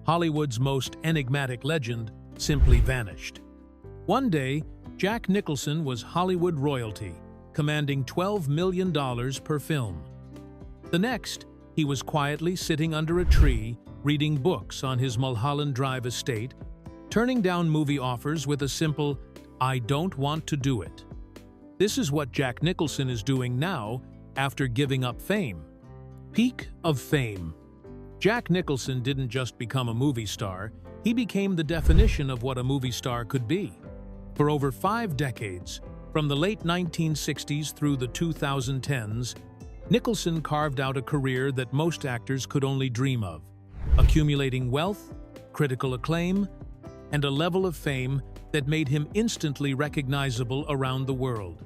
Hollywood's most enigmatic legend, simply vanished. One day, Jack Nicholson was Hollywood royalty, commanding $12 million per film. The next, he was quietly sitting under a tree, reading books on his Mulholland Drive estate, turning down movie offers with a simple, "I don't want to do it." This is what Jack Nicholson is doing now after giving up fame. Peak of fame. Jack Nicholson didn't just become a movie star, he became the definition of what a movie star could be. For over 5 decades, from the late 1960s through the 2010s, Nicholson carved out a career that most actors could only dream of, accumulating wealth, critical acclaim, and a level of fame that made him instantly recognizable around the world.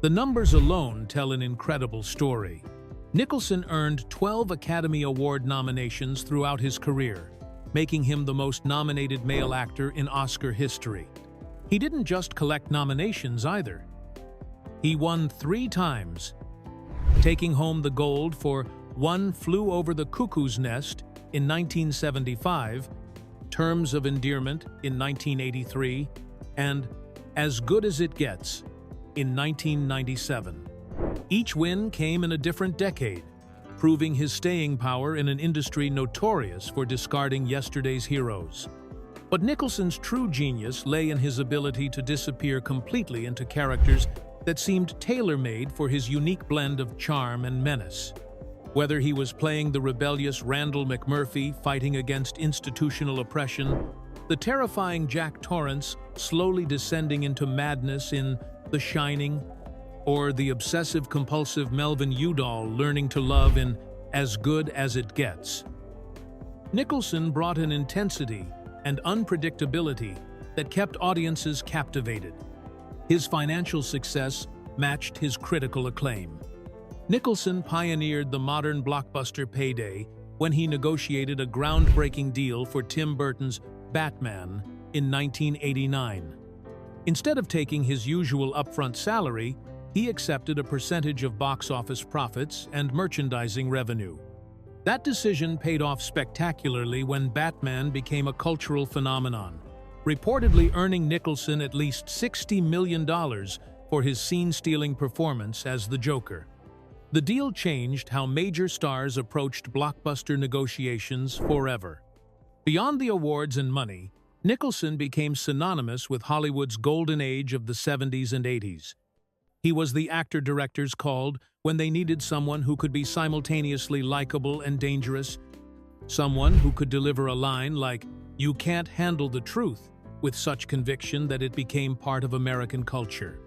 The numbers alone tell an incredible story. Nicholson earned 12 Academy Award nominations throughout his career, making him the most nominated male actor in Oscar history. He didn't just collect nominations either. He won 3 times, taking home the gold for One Flew Over the Cuckoo's Nest in 1975, Terms of Endearment in 1983, and As Good as It Gets in 1997. Each win came in a different decade, proving his staying power in an industry notorious for discarding yesterday's heroes. But Nicholson's true genius lay in his ability to disappear completely into characters that seemed tailor-made for his unique blend of charm and menace. Whether he was playing the rebellious Randall McMurphy fighting against institutional oppression, the terrifying Jack Torrance slowly descending into madness in The Shining, or the obsessive-compulsive Melvin Udall learning to love in As Good as It Gets, Nicholson brought an intensity and unpredictability that kept audiences captivated. His financial success matched his critical acclaim. Nicholson pioneered the modern blockbuster payday when he negotiated a groundbreaking deal for Tim Burton's Batman in 1989. Instead of taking his usual upfront salary, he accepted a percentage of box office profits and merchandising revenue. That decision paid off spectacularly when Batman became a cultural phenomenon, reportedly earning Nicholson at least $60 million for his scene-stealing performance as the Joker. The deal changed how major stars approached blockbuster negotiations forever. Beyond the awards and money, Nicholson became synonymous with Hollywood's golden age of the 70s and 80s. He was the actor directors called when they needed someone who could be simultaneously likable and dangerous, someone who could deliver a line like, "You can't handle the truth," with such conviction that it became part of American culture.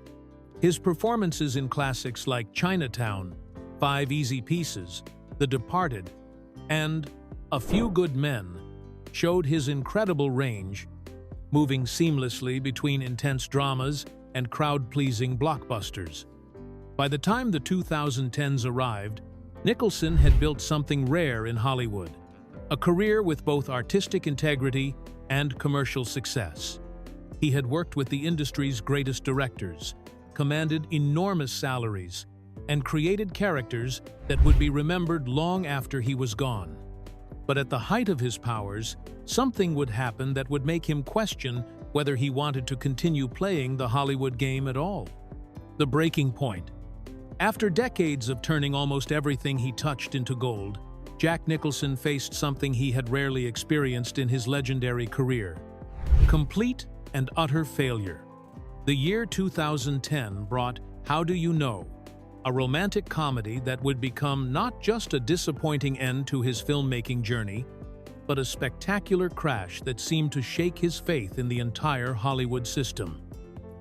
His performances in classics like Chinatown, 5 Easy Pieces, The Departed, and A Few Good Men showed his incredible range, moving seamlessly between intense dramas and crowd-pleasing blockbusters. By the time the 2010s arrived, Nicholson had built something rare in Hollywood, a career with both artistic integrity and commercial success. He had worked with the industry's greatest directors, commanded enormous salaries, and created characters that would be remembered long after he was gone. But at the height of his powers, something would happen that would make him question whether he wanted to continue playing the Hollywood game at all. The breaking point. After decades of turning almost everything he touched into gold, Jack Nicholson faced something he had rarely experienced in his legendary career: complete and utter failure. The year 2010 brought How Do You Know?, a romantic comedy that would become not just a disappointing end to his filmmaking journey, but a spectacular crash that seemed to shake his faith in the entire Hollywood system.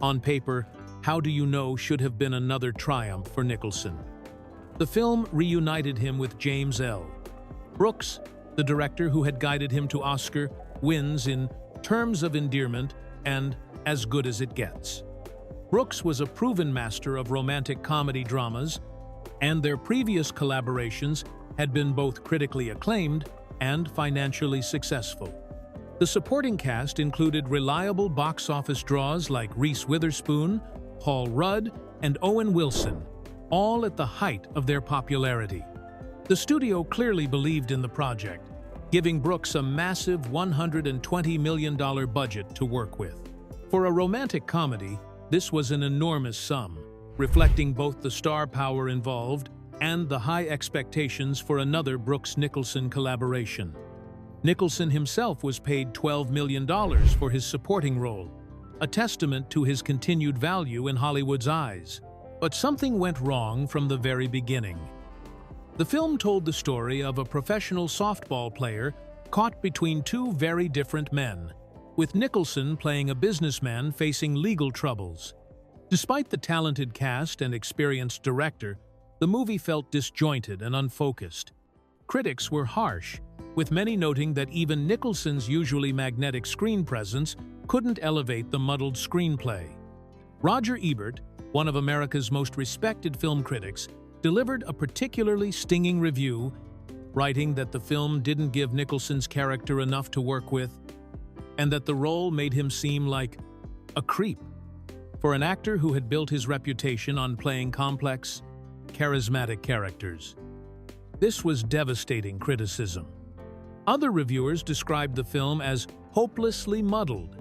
On paper, How Do You Know should have been another triumph for Nicholson. The film reunited him with James L. Brooks, the director who had guided him to Oscar wins in Terms of Endearment and As Good as It Gets. Brooks was a proven master of romantic comedy dramas, and their previous collaborations had been both critically acclaimed and financially successful. The supporting cast included reliable box office draws like Reese Witherspoon, Paul Rudd, and Owen Wilson, all at the height of their popularity. The studio clearly believed in the project, giving Brooks a massive $120 million budget to work with. For a romantic comedy, this was an enormous sum, reflecting both the star power involved and the high expectations for another Brooks-Nicholson collaboration. Nicholson himself was paid $12 million for his supporting role, a testament to his continued value in Hollywood's eyes. But something went wrong from the very beginning. The film told the story of a professional softball player caught between two very different men, with Nicholson playing a businessman facing legal troubles. Despite the talented cast and experienced director, the movie felt disjointed and unfocused. Critics were harsh, with many noting that even Nicholson's usually magnetic screen presence couldn't elevate the muddled screenplay. Roger Ebert, one of America's most respected film critics, delivered a particularly stinging review, writing that the film didn't give Nicholson's character enough to work with, and that the role made him seem like a creep. For an actor who had built his reputation on playing complex, charismatic characters, this was devastating criticism. Other reviewers described the film as hopelessly muddled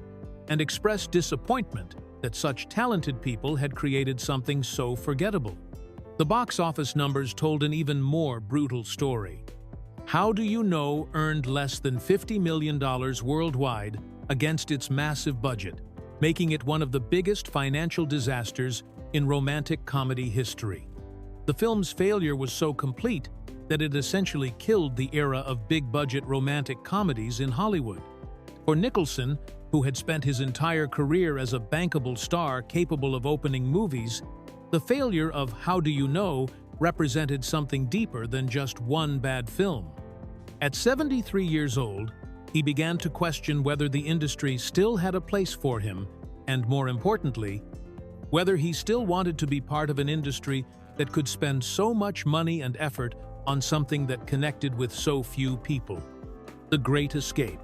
and expressed disappointment that such talented people had created something so forgettable. The box office numbers told an even more brutal story. How Do You Know earned less than $50 million worldwide against its massive budget, making it one of the biggest financial disasters in romantic comedy history. The film's failure was so complete that it essentially killed the era of big-budget romantic comedies in Hollywood. For Nicholson, who had spent his entire career as a bankable star capable of opening movies, the failure of How Do You Know represented something deeper than just one bad film. At 73 years old, he began to question whether the industry still had a place for him, and more importantly, whether he still wanted to be part of an industry that could spend so much money and effort on something that connected with so few people. The Great Escape.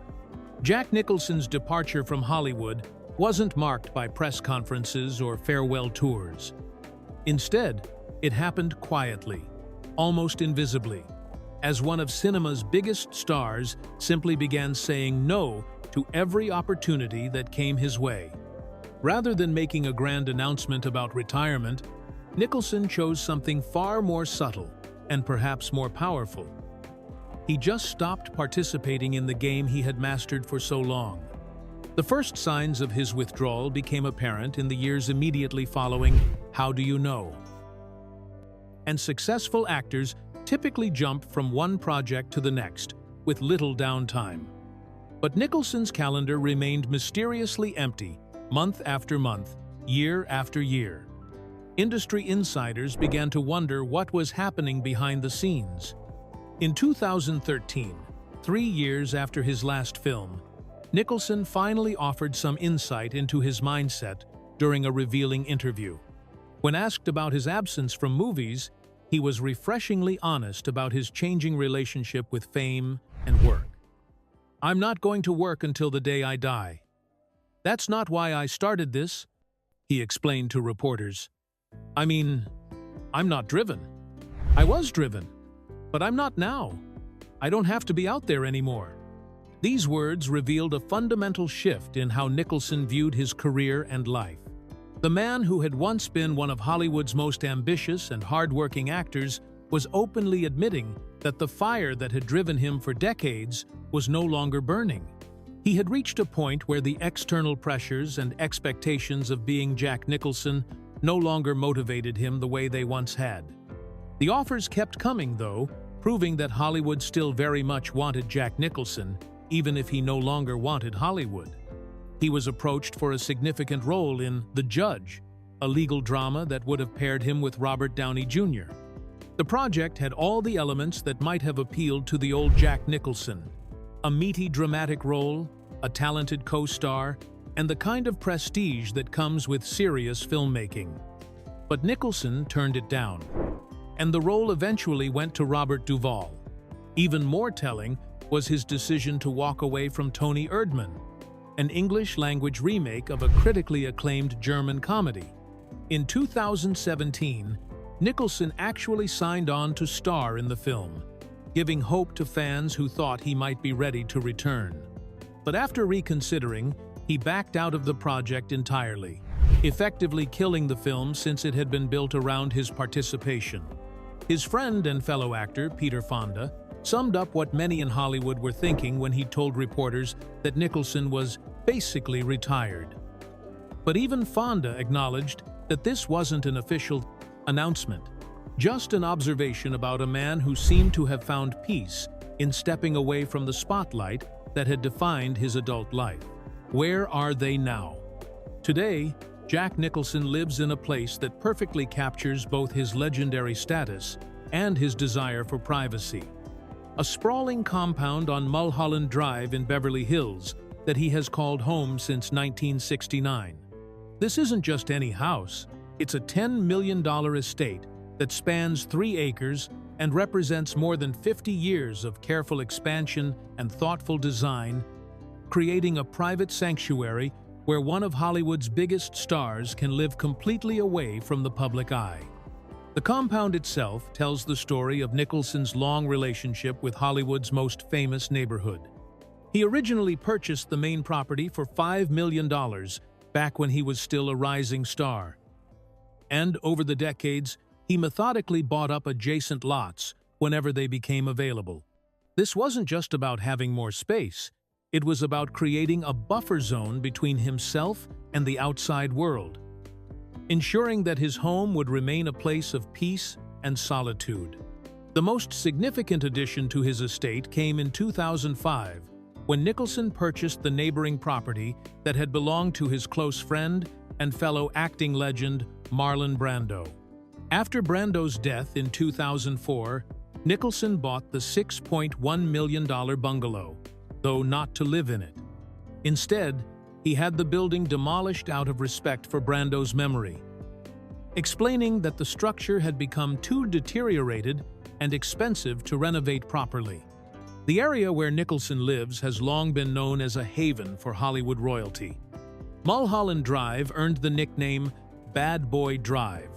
Jack Nicholson's departure from Hollywood wasn't marked by press conferences or farewell tours. Instead, it happened quietly, almost invisibly, as one of cinema's biggest stars simply began saying no to every opportunity that came his way. Rather than making a grand announcement about retirement, Nicholson chose something far more subtle and perhaps more powerful. He just stopped participating in the game he had mastered for so long. The first signs of his withdrawal became apparent in the years immediately following How Do You Know? And successful actors typically jump from one project to the next, with little downtime. But Nicholson's calendar remained mysteriously empty, month after month, year after year. Industry insiders began to wonder what was happening behind the scenes. In 2013, 3 years after his last film, Nicholson finally offered some insight into his mindset during a revealing interview. When asked about his absence from movies, he was refreshingly honest about his changing relationship with fame and work. "I'm not going to work until the day I die. That's not why I started this," he explained to reporters. "I mean, I'm not driven. I was driven, but I'm not now. I don't have to be out there anymore." These words revealed a fundamental shift in how Nicholson viewed his career and life. The man who had once been one of Hollywood's most ambitious and hard-working actors was openly admitting that the fire that had driven him for decades was no longer burning. He had reached a point where the external pressures and expectations of being Jack Nicholson no longer motivated him the way they once had. The offers kept coming, though, proving that Hollywood still very much wanted Jack Nicholson, even if he no longer wanted Hollywood. He was approached for a significant role in The Judge, a legal drama that would have paired him with Robert Downey Jr. The project had all the elements that might have appealed to the old Jack Nicholson: a meaty dramatic role, a talented co-star, and the kind of prestige that comes with serious filmmaking. But Nicholson turned it down, and the role eventually went to Robert Duvall. Even more telling was his decision to walk away from Toni Erdmann, an English-language remake of a critically acclaimed German comedy. In 2017, Nicholson actually signed on to star in the film. giving hope to fans who thought he might be ready to return. But after reconsidering, he backed out of the project entirely, effectively killing the film since it had been built around his participation. His friend and fellow actor, Peter Fonda, summed up what many in Hollywood were thinking when he told reporters that Nicholson was basically retired. But even Fonda acknowledged that this wasn't an official announcement, just an observation about a man who seemed to have found peace in stepping away from the spotlight that had defined his adult life. Where are they now? Today, Jack Nicholson lives in a place that perfectly captures both his legendary status and his desire for privacy. A sprawling compound on Mulholland Drive in Beverly Hills that he has called home since 1969. This isn't just any house, it's a $10 million estate that spans 3 acres and represents more than 50 years of careful expansion and thoughtful design, creating a private sanctuary where one of Hollywood's biggest stars can live completely away from the public eye. The compound itself tells the story of Nicholson's long relationship with Hollywood's most famous neighborhood. He originally purchased the main property for $5 million back when he was still a rising star. And over the decades, he methodically bought up adjacent lots whenever they became available. This wasn't just about having more space. It was about creating a buffer zone between himself and the outside world, ensuring that his home would remain a place of peace and solitude. The most significant addition to his estate came in 2005, when Nicholson purchased the neighboring property that had belonged to his close friend and fellow acting legend Marlon Brando. After Brando's death in 2004, Nicholson bought the $6.1 million bungalow, though not to live in it. Instead, he had the building demolished out of respect for Brando's memory, explaining that the structure had become too deteriorated and expensive to renovate properly. The area where Nicholson lives has long been known as a haven for Hollywood royalty. Mulholland Drive earned the nickname Bad Boy Drive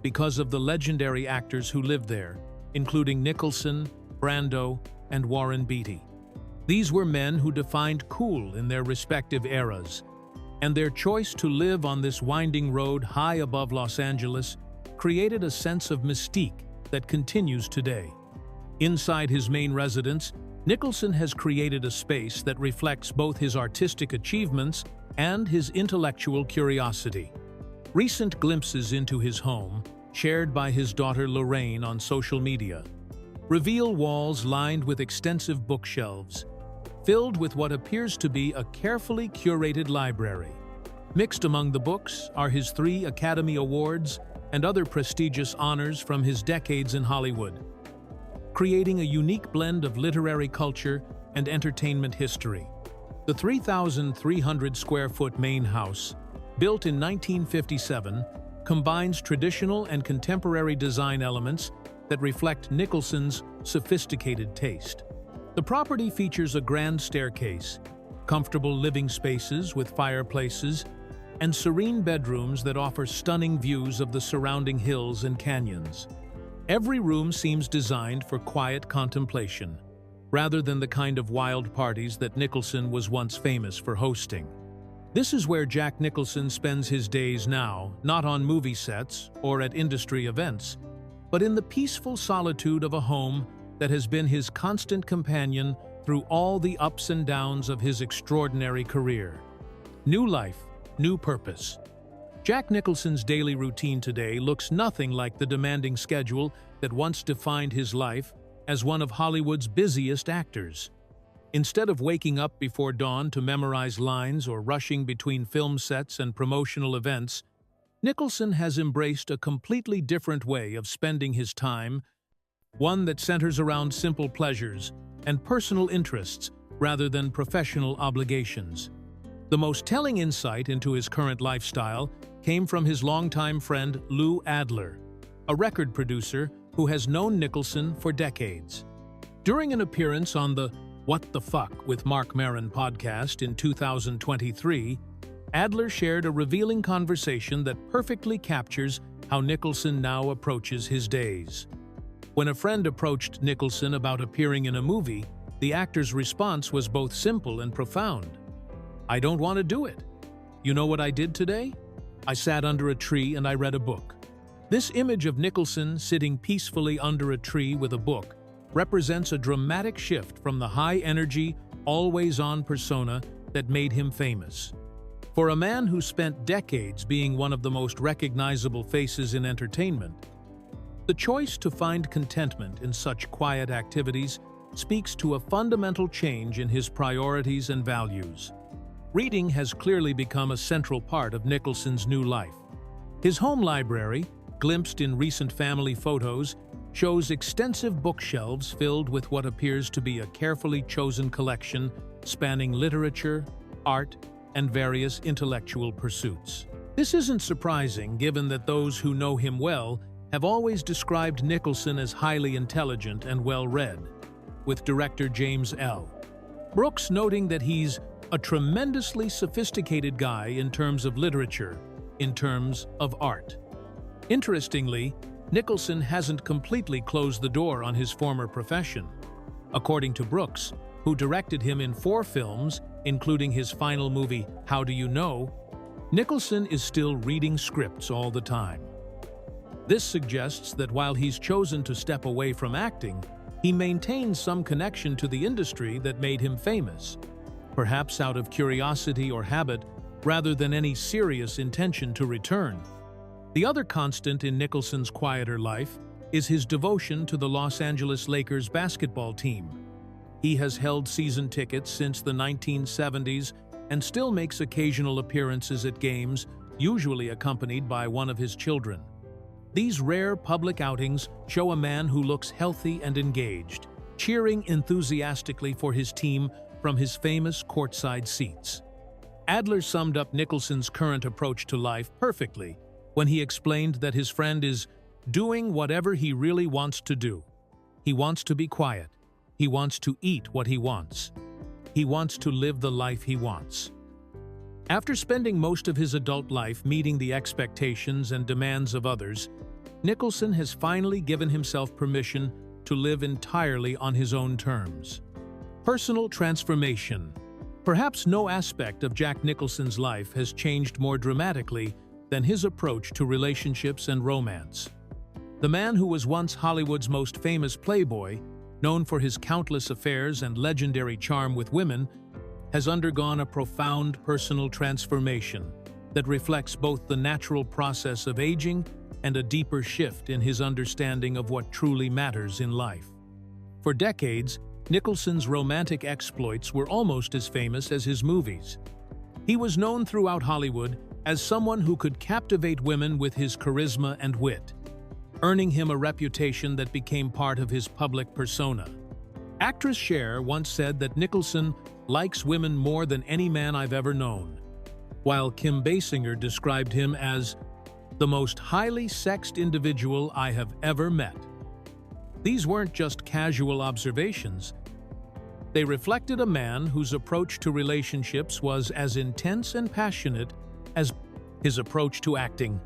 because of the legendary actors who lived there, including Nicholson, Brando, and Warren Beatty. These were men who defined cool in their respective eras, and their choice to live on this winding road high above Los Angeles created a sense of mystique that continues today. Inside his main residence, Nicholson has created a space that reflects both his artistic achievements and his intellectual curiosity. Recent glimpses into his home, shared by his daughter Lorraine on social media, reveal walls lined with extensive bookshelves, filled with what appears to be a carefully curated library. Mixed among the books are his 3 Academy Awards and other prestigious honors from his decades in Hollywood, creating a unique blend of literary culture and entertainment history. The 3,300-square-foot main house, built in 1957, combines traditional and contemporary design elements that reflect Nicholson's sophisticated taste. The property features a grand staircase, comfortable living spaces with fireplaces, and serene bedrooms that offer stunning views of the surrounding hills and canyons. Every room seems designed for quiet contemplation, rather than the kind of wild parties that Nicholson was once famous for hosting. This is where Jack Nicholson spends his days now, not on movie sets or at industry events, but in the peaceful solitude of a home that has been his constant companion through all the ups and downs of his extraordinary career. New life, new purpose. Jack Nicholson's daily routine today looks nothing like the demanding schedule that once defined his life as one of Hollywood's busiest actors. Instead of waking up before dawn to memorize lines or rushing between film sets and promotional events, Nicholson has embraced a completely different way of spending his time, one that centers around simple pleasures and personal interests rather than professional obligations. The most telling insight into his current lifestyle came from his longtime friend Lou Adler, a record producer who has known Nicholson for decades. During an appearance on the What the Fuck with Marc Maron podcast in 2023, Adler shared a revealing conversation that perfectly captures how Nicholson now approaches his days. When a friend approached Nicholson about appearing in a movie, the actor's response was both simple and profound. "I don't want to do it. You know what I did today? I sat under a tree and I read a book." This image of Nicholson sitting peacefully under a tree with a book represents a dramatic shift from the high-energy, always-on persona that made him famous. For a man who spent decades being one of the most recognizable faces in entertainment, the choice to find contentment in such quiet activities speaks to a fundamental change in his priorities and values. Reading has clearly become a central part of Nicholson's new life. His home library, glimpsed in recent family photos, shows extensive bookshelves filled with what appears to be a carefully chosen collection spanning literature, art, and various intellectual pursuits. This isn't surprising given that those who know him well have always described Nicholson as highly intelligent and well-read, with director James L. Brooks noting that he's a tremendously sophisticated guy in terms of literature, in terms of art. Interestingly, Nicholson hasn't completely closed the door on his former profession. According to Brooks, who directed him in 4 films, including his final movie, How Do You Know?, Nicholson is still reading scripts all the time. This suggests that while he's chosen to step away from acting, he maintains some connection to the industry that made him famous, perhaps out of curiosity or habit rather than any serious intention to return. The other constant in Nicholson's quieter life is his devotion to the Los Angeles Lakers basketball team. He has held season tickets since the 1970s and still makes occasional appearances at games, usually accompanied by one of his children. These rare public outings show a man who looks healthy and engaged, cheering enthusiastically for his team from his famous courtside seats. Adler summed up Nicholson's current approach to life perfectly when he explained that his friend is doing whatever he really wants to do. He wants to be quiet. He wants to eat what he wants. He wants to live the life he wants. After spending most of his adult life meeting the expectations and demands of others, Nicholson has finally given himself permission to live entirely on his own terms. Personal transformation. Perhaps no aspect of Jack Nicholson's life has changed more dramatically than his approach to relationships and romance. The man who was once Hollywood's most famous playboy, known for his countless affairs and legendary charm with women, has undergone a profound personal transformation that reflects both the natural process of aging and a deeper shift in his understanding of what truly matters in life. For decades, Nicholson's romantic exploits were almost as famous as his movies. He was known throughout Hollywood as someone who could captivate women with his charisma and wit, earning him a reputation that became part of his public persona. Actress Cher once said that Nicholson likes women more than any man I've ever known, while Kim Basinger described him as the most highly sexed individual I have ever met. These weren't just casual observations. They reflected a man whose approach to relationships was as intense and passionate as his approach to acting.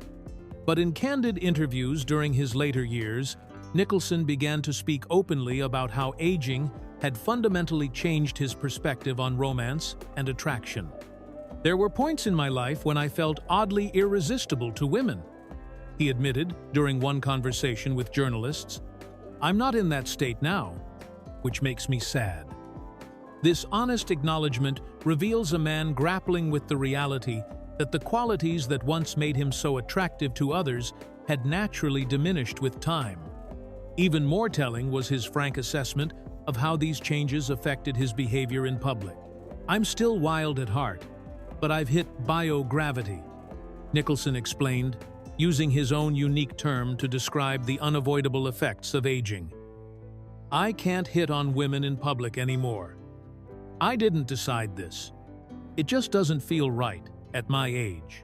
But in candid interviews during his later years, Nicholson began to speak openly about how aging had fundamentally changed his perspective on romance and attraction. "There were points in my life when I felt oddly irresistible to women," he admitted during one conversation with journalists. "I'm not in that state now, which makes me sad." This honest acknowledgement reveals a man grappling with the reality that the qualities that once made him so attractive to others had naturally diminished with time. Even more telling was his frank assessment of how these changes affected his behavior in public. "I'm still wild at heart, but I've hit biogravity," Nicholson explained, using his own unique term to describe the unavoidable effects of aging. "I can't hit on women in public anymore. I didn't decide this. It just doesn't feel right at my age."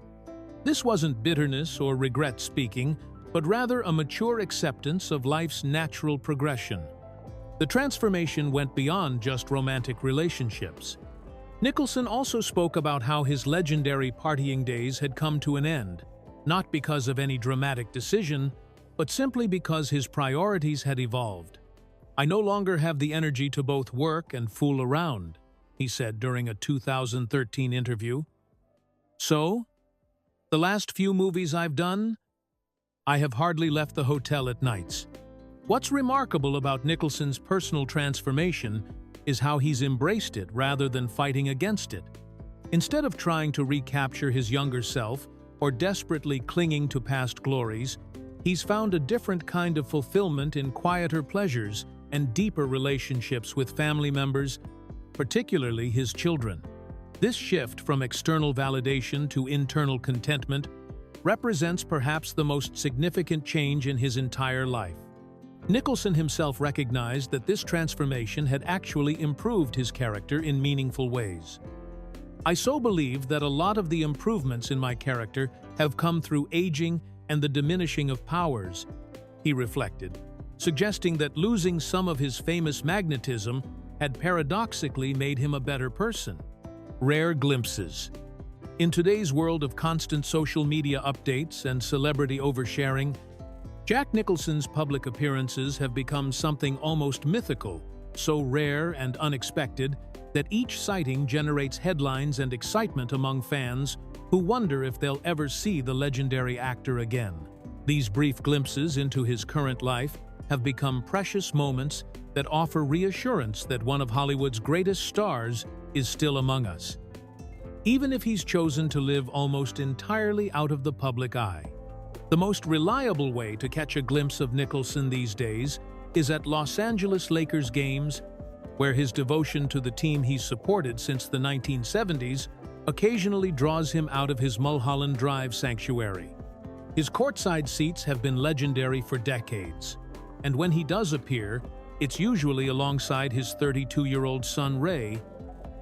This wasn't bitterness or regret speaking, but rather a mature acceptance of life's natural progression. The transformation went beyond just romantic relationships. Nicholson also spoke about how his legendary partying days had come to an end, not because of any dramatic decision, but simply because his priorities had evolved. "I no longer have the energy to both work and fool around," he said during a 2013 interview. "So, the last few movies I've done, I have hardly left the hotel at nights." What's remarkable about Nicholson's personal transformation is how he's embraced it rather than fighting against it. Instead of trying to recapture his younger self or desperately clinging to past glories, he's found a different kind of fulfillment in quieter pleasures and deeper relationships with family members, particularly his children. This shift from external validation to internal contentment represents perhaps the most significant change in his entire life. Nicholson himself recognized that this transformation had actually improved his character in meaningful ways. "I so believe that a lot of the improvements in my character have come through aging and the diminishing of powers," he reflected, suggesting that losing some of his famous magnetism had paradoxically made him a better person. Rare glimpses. In today's world of constant social media updates and celebrity oversharing, Jack Nicholson's public appearances have become something almost mythical, so rare and unexpected that each sighting generates headlines and excitement among fans who wonder if they'll ever see the legendary actor again. These brief glimpses into his current life have become precious moments that offer reassurance that one of Hollywood's greatest stars is still among us, even if he's chosen to live almost entirely out of the public eye. The most reliable way to catch a glimpse of Nicholson these days is at Los Angeles Lakers games, where his devotion to the team he's supported since the 1970s occasionally draws him out of his Mulholland Drive sanctuary. His courtside seats have been legendary for decades, and when he does appear, it's usually alongside his 32-year-old son Ray,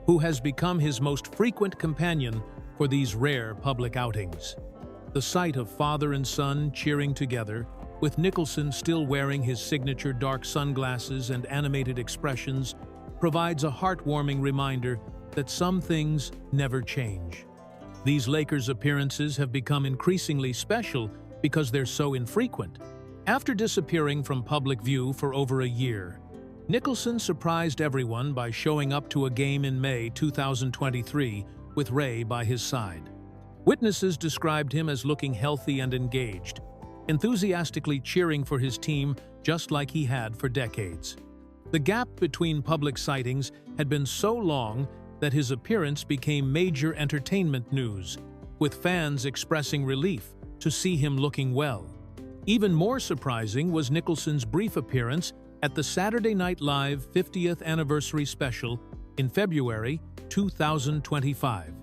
who has become his most frequent companion for these rare public outings. The sight of father and son cheering together, with Nicholson still wearing his signature dark sunglasses and animated expressions, provides a heartwarming reminder that some things never change. These Lakers appearances have become increasingly special because they're so infrequent. After disappearing from public view for over a year, Nicholson surprised everyone by showing up to a game in May 2023 with Ray by his side. Witnesses described him as looking healthy and engaged, enthusiastically cheering for his team just like he had for decades. The gap between public sightings had been so long that his appearance became major entertainment news, with fans expressing relief to see him looking well. Even more surprising was Nicholson's brief appearance at the Saturday Night Live 50th anniversary special in February 2025.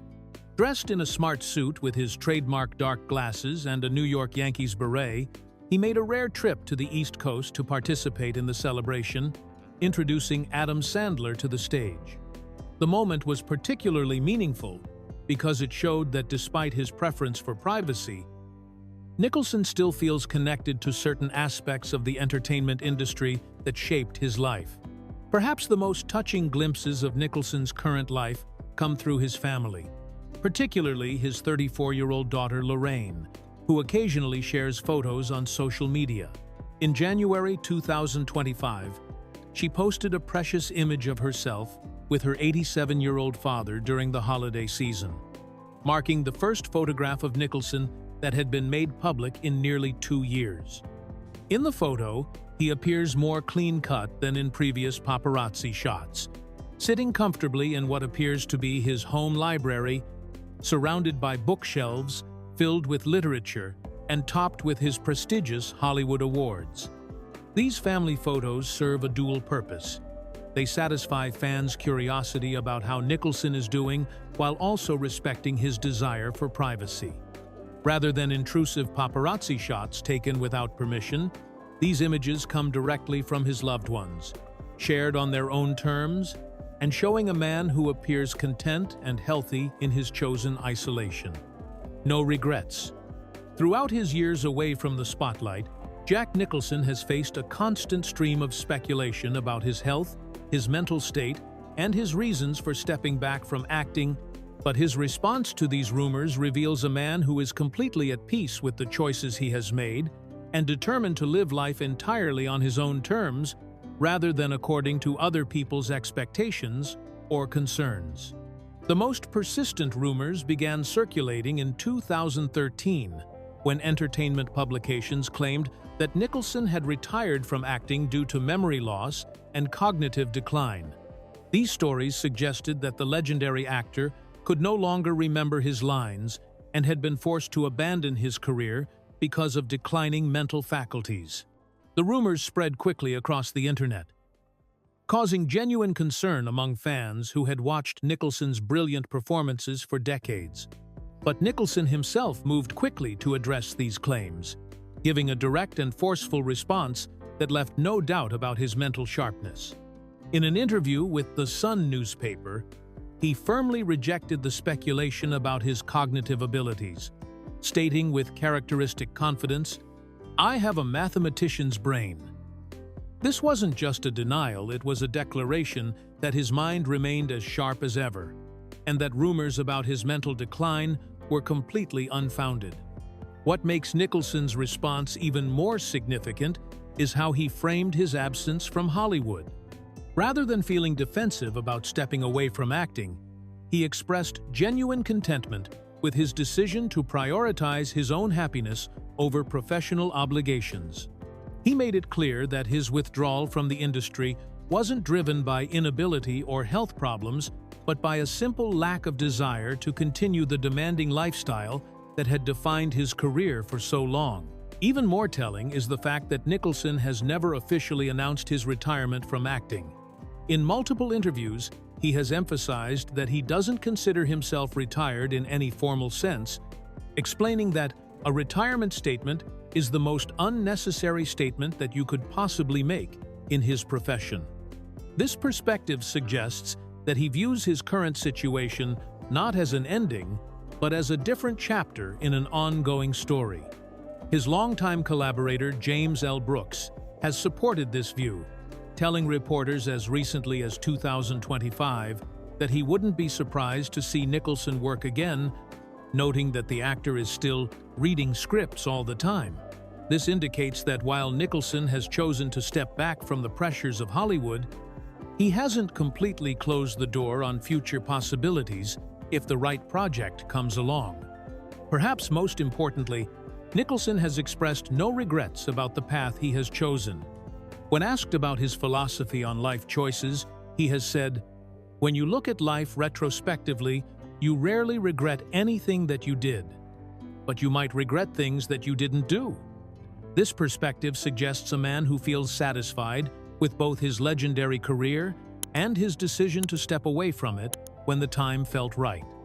Dressed in a smart suit with his trademark dark glasses and a New York Yankees beret, he made a rare trip to the East Coast to participate in the celebration, introducing Adam Sandler to the stage. The moment was particularly meaningful because it showed that despite his preference for privacy, Nicholson still feels connected to certain aspects of the entertainment industry that shaped his life. Perhaps the most touching glimpses of Nicholson's current life come through his family, particularly his 34-year-old daughter Lorraine, who occasionally shares photos on social media. In January 2025, she posted a precious image of herself with her 87-year-old father during the holiday season, marking the first photograph of Nicholson that had been made public in nearly 2 years. In the photo, he appears more clean-cut than in previous paparazzi shots, sitting comfortably in what appears to be his home library, surrounded by bookshelves filled with literature and topped with his prestigious Hollywood awards. These family photos serve a dual purpose. They satisfy fans' curiosity about how Nicholson is doing while also respecting his desire for privacy. Rather than intrusive paparazzi shots taken without permission, these images come directly from his loved ones, shared on their own terms, and showing a man who appears content and healthy in his chosen isolation. No regrets. Throughout his years away from the spotlight, Jack Nicholson has faced a constant stream of speculation about his health, his mental state, and his reasons for stepping back from acting, but his response to these rumors reveals a man who is completely at peace with the choices he has made and determined to live life entirely on his own terms rather than according to other people's expectations or concerns. The most persistent rumors began circulating in 2013, when entertainment publications claimed that Nicholson had retired from acting due to memory loss and cognitive decline. These stories suggested that the legendary actor could no longer remember his lines and had been forced to abandon his career because of declining mental faculties. The rumors spread quickly across the internet, causing genuine concern among fans who had watched Nicholson's brilliant performances for decades. But Nicholson himself moved quickly to address these claims, giving a direct and forceful response that left no doubt about his mental sharpness. In an interview with The Sun newspaper, he firmly rejected the speculation about his cognitive abilities, stating with characteristic confidence, "I have a mathematician's brain." This wasn't just a denial, it was a declaration that his mind remained as sharp as ever, and that rumors about his mental decline were completely unfounded. What makes Nicholson's response even more significant is how he framed his absence from Hollywood. Rather than feeling defensive about stepping away from acting, he expressed genuine contentment with his decision to prioritize his own happiness over professional obligations. He made it clear that his withdrawal from the industry wasn't driven by inability or health problems, but by a simple lack of desire to continue the demanding lifestyle that had defined his career for so long. Even more telling is the fact that Nicholson has never officially announced his retirement from acting. In multiple interviews, he has emphasized that he doesn't consider himself retired in any formal sense, explaining that a retirement statement is the most unnecessary statement that you could possibly make in his profession. This perspective suggests that he views his current situation not as an ending, but as a different chapter in an ongoing story. His longtime collaborator, James L. Brooks, has supported this view, telling reporters as recently as 2025 that he wouldn't be surprised to see Nicholson work again, noting that the actor is still reading scripts all the time. This indicates that while Nicholson has chosen to step back from the pressures of Hollywood, he hasn't completely closed the door on future possibilities if the right project comes along. Perhaps most importantly, Nicholson has expressed no regrets about the path he has chosen. When asked about his philosophy on life choices, he has said, "When you look at life retrospectively, you rarely regret anything that you did, but you might regret things that you didn't do." This perspective suggests a man who feels satisfied with both his legendary career and his decision to step away from it when the time felt right.